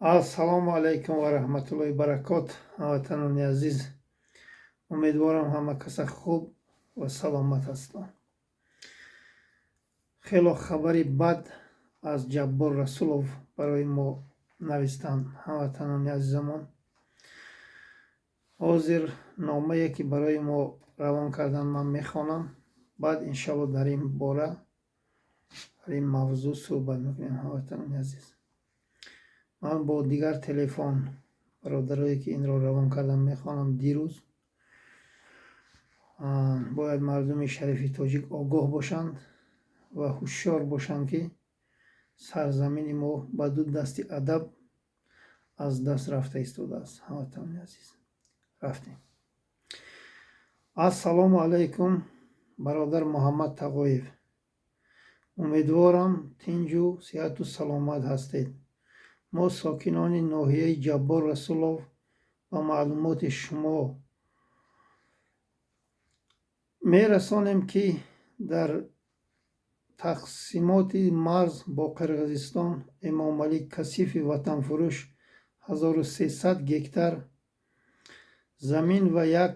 ассалому алайкум ва раҳматуллоҳи баракот. ҳамватанони азиз, умедворам ҳама каса хуб ва саломат ҳастанд. хело хабари бад аз Ҷаббор Расулов барои мо навистанд. ҳамватанони азизамон, ҳозир номае ки барои мо равон карданд ман мехонам. баъд иншоалло дар ин бора, дар ин мавзӯъ суҳбат мекунем. ҳамватанони азиз, ман бо дигар телефон бародарое ки инро равон кардам мехонам. дирӯз бояд мардуми шарифи тоҷик огоҳ бошанд ва ҳушёр бошанд ки сарзамини мо ба ду дасти адаб аз даст рафта истодааст. ҳамватанони азиз, рафтем. ассалому алайкум бародар Муҳаммад Тағоев. умедворам тинҷу сиҳату саломат ҳастед. мо сокинони ноҳияи Ҷаббор Расулов ба маълумоти шумо мерасонем ки дар тақсимоти марз бо Қирғизистон Эмомалӣ Касифи ватанфурӯш 1300 гектар замин ва як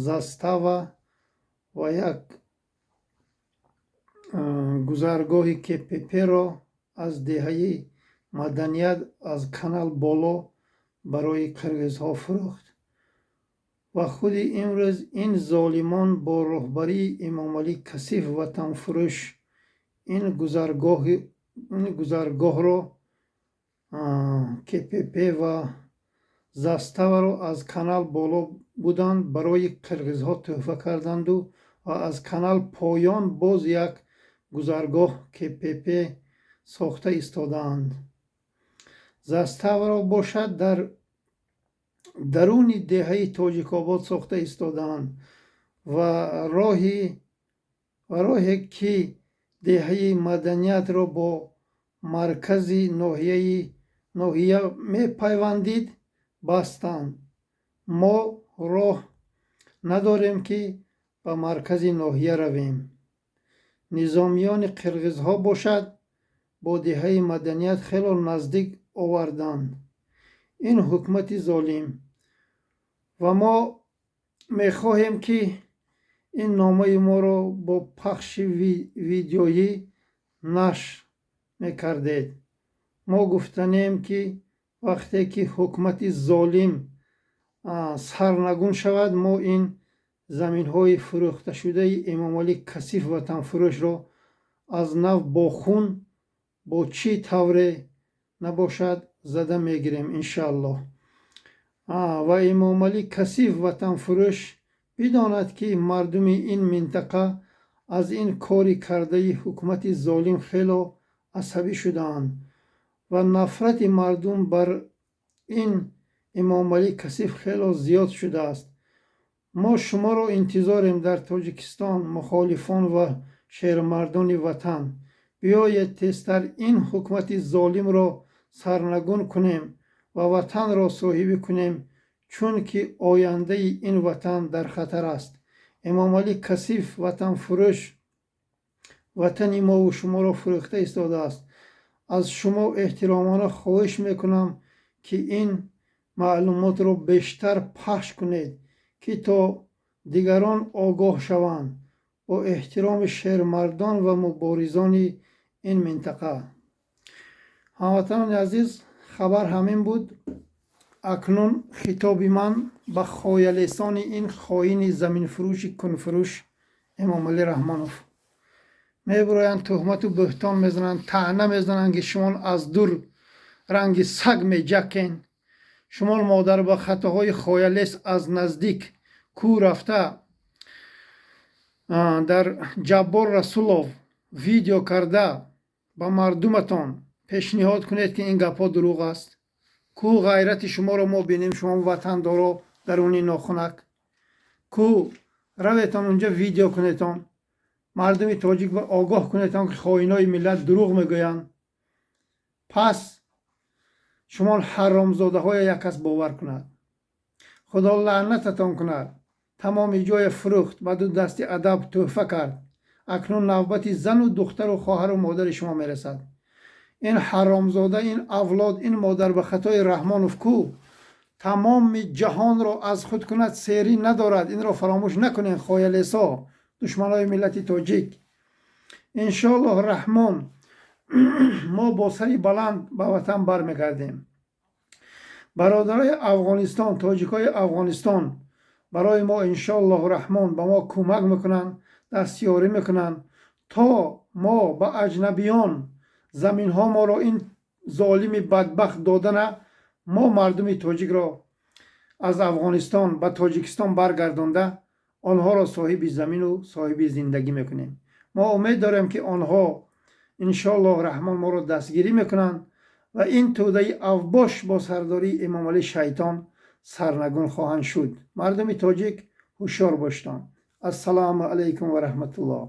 застава ва як гузаргоҳи КПП-ро аз деҳаи маданият аз канал боло барои қирғизҳо фурӯхт ва худи имрӯз ин золимон бо роҳбарии Эмомалӣ Касиф ватанфурӯш ин гузаргоҳро КПП ва заставаро аз канал боло буданд барои қирғизҳо тӯҳфа карданду ва аз канал поён боз як гузаргоҳ КПП сохта истодаанд. заставаро бошад дар даруни деҳаи Тоҷикобод сохта истодаанд ва роҳе ки деҳаи маданиятро бо маркази ноҳия мепайвандид бастанд. мо роҳ надорем ки ба маркази ноҳия равем. низомиёни қирғизҳо бошад бо деҳаи маданият хело наздик оварданд. ин ҳукумати золим ва мо мехоҳем ки ин номаи моро бо пахши видеоӣ нашр мекардед. мо гуфтанем ки вақте ки ҳукумати золим сарнагун шавад, мо ин заминҳои фурӯхташудаи Эмомалӣ Касиф ватанфурӯшро аз нав бо хун бо чӣ тавре набошад зада мегирем иншааллоҳ. ва Эмомалӣ Касиф ватанфурӯш бидонад ки мардуми ин минтақа аз ин кори кардаи ҳукумати золим хело асабӣ шудаанд ва нафрати мардум бар ин Эмомалӣ Касиф хело зиёд шудааст. мо шуморо интизорем дар Тоҷикистон, мухолифон ва шеромардони ватан. биёед тезтар ин ҳукумати золимро сарнагун кунем ва ватанро соҳибӣ кунем, чунки ояндаи ин ватан дар хатар аст. Эмомалӣ Касиф ватанфурӯш ватани мову шуморо фурӯхта истодааст. аз шумо эҳтиромона хоҳиш мекунам ки ин маълумотро бештар пахш кунед ки то дигарон огоҳ шаванд. бо эҳтироми шермардон ва муборизони ин минтақа. ҳамватанони азиз, хабар ҳамин буд. акнун хитоби ман ба хоялесони ин хоини заминфурӯши кунфурӯш Эмомалӣ Раҳмонов. мебуроянд тӯҳмату бӯҳтон мезананд, таъна мезананд ки шумо аз дур ранги саг меҷаккен. шумо модар ба хатоҳои хоялес аз наздик кӯ рафта дар Ҷаббор Расулов видео карда ба мардуматон пешниҳод кунед ки ин гапҳо дурӯғ аст. кӯ ғайрати шуморо мо бинем, шумо ватандоро даруни нохунак. кӯ раветон унҷа видео кунетон, мардуми тоҷик ба огоҳ кунетон ки хоинои миллат дурӯғ мегӯянд. пас шумо ҳаромзодаҳоя як кас бовар кунад. худо лаънататон кунад. тамоми ҷоя фурӯхт, ба ду дасти адаб тӯҳфа кард. акнун навбати зану духтару хоҳару модари шумо мерасад. این حرامزاده، این اولاد، این مادر به خطای رحمانوف کو تمام جهان را از خود کند سری ندارد. این را فراموش نکنین خایلیسا، دشمنای ملت تاجیک. انشاءالله رحمان ما با سری بلند به وطن برمیگردیم. برادرای افغانستان، تاجیکای افغانستان برای ما انشاءالله رحمان به ما کمک میکنن، دستیاری میکنن تا ما به اجنبیان زمین ها ما را این ظالم بدبخت دادن، ما مردم تاجیک را از افغانستان به تاجیکستان برگردانده آنها را صاحب زمین و صاحب زندگی میکنیم. ما امید داریم که آنها انشاءالله رحمان ما را دستگیری میکنن و این توده اوباش با سرداری امام علی شیطان سرنگون خواهند شد. مردم تاجیک هوشیار باشید. السلام علیکم و رحمت الله.